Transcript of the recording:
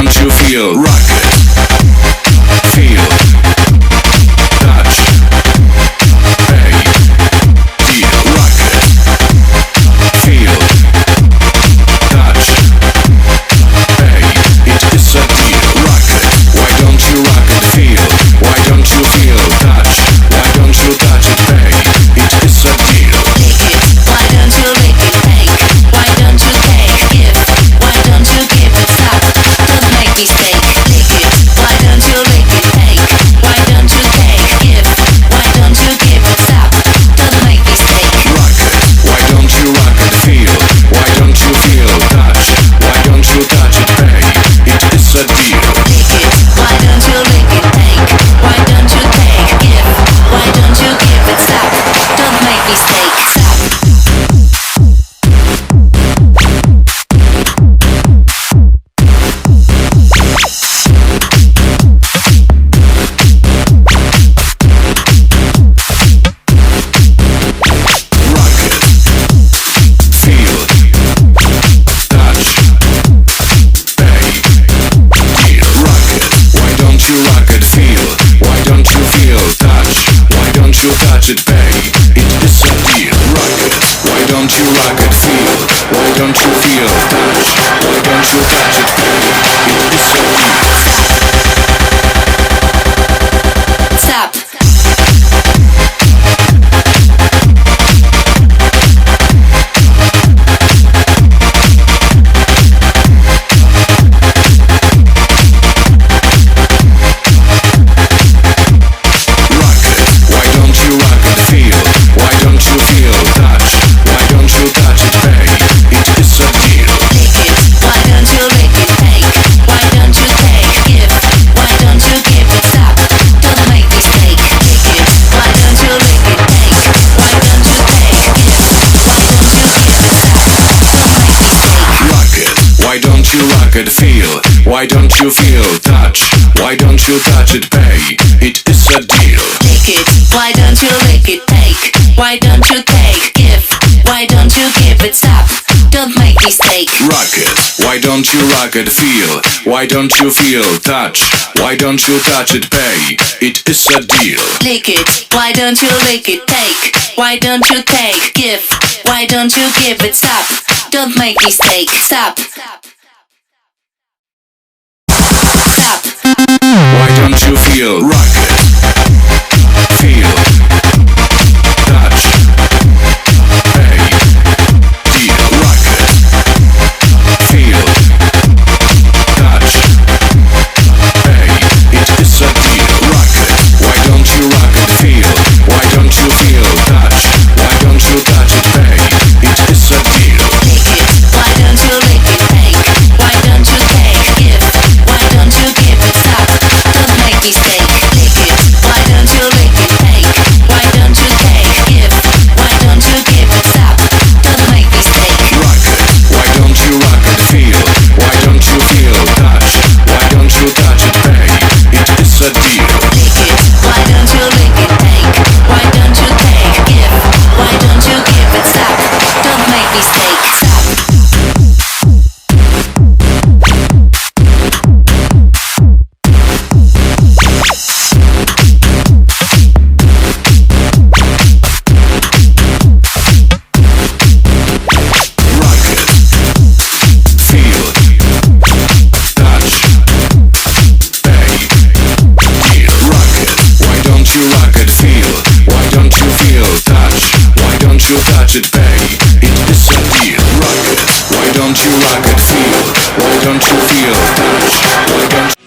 don't you feel rocket? Feel, touch, pay, deal. Rocket, feel, touch, pay. It is a deal. Rocket, why don't you rock it? Feel, why don't you feel? Touch, why don't you touch it? Pay. It is a deal. Lick it, why don't you lick it? Take, why don't you take? Give, why don't you give it? Stop, don't make mistake. Lick it, why don't you lick it? Take, why don't you take? Give, why don't you give it? Stop, don't make mistake. Rocket, why don't you rock it? Feel, why don't you feel? Touch, why don't you touch it? Pay. It is a deal. Lick it, why don't you lick it? Take, why don't you take? Give, why don't you give it? Stop, don't make mistake. Stop. Rocket, feel, touch, pay, deal. Rocket, why don't you rock it? Feel, why don't you feel? Touch, why don't you touch it? Pay. It is a deal. Rocket, why don't you rock it? Feel, why don't you feel? Touch, why don't you touch it? Pay. It is a deal. Stop. Rocket, why don't you rock it? Feel, why don't you feel? Touch, why don't you touch it? Pay. It is a deal. Lick it, why don't you lick it? Take, why don't you take? Give, why don't you give it? Stop, don't make mistake. Lick it, why don't you lick it? Take, why don't you take? Give, why don't you give it? Stop, don't make mistake. Rocket, why don't you rock it? Feel, why don't you feel? Touch, why don't you touch it? Pay. It is a deal. Lick it, why don't you lick it? Take, why don't you take? Give, why don't you give it? Stop, don't make mistake. Rocket, why don't you rock it? Feel, why don't you feel? Touch, why don't you touch it? Pay. It is a deal. Lick it, why don't you lick it? Take, why don't you take? Give, why don't you give it? Stop, don't make mistake. Stop. Stop. Why don't you feel? Rocket, feel, touch, pay, deal. Rocket, feel, touch, pay. It is a deal. Rocket, why don't you rock it? Feel, why don't you feel? Touch, why don't you touch it? Pay. It is a deal. Lick it, why don't you lick it? Take, why don't you take? Give, why don't you give it? Stop, don't make mistake. Lick it, why don't you lick it? Take, why don't you take? Give, why don't you give it? Stop, don't make mistake. Rocket, why don't you rock it? Feel, why don't you feel? Touch, why don't you touch it? Pay. It is a deal. Lick it, why don't you lick it? Take, why don't you take? Give, why don't you give it? Stop, don't make mistake. Stop. Rocket, feel, touch, pay, deal. Rocket, why don't you rock it? Feel, why don't you feel? Touch, why don't you touch it? Pay. It is a deal. Rocket, why don't you rock it? Feel, why don't you feel? Touch, why don't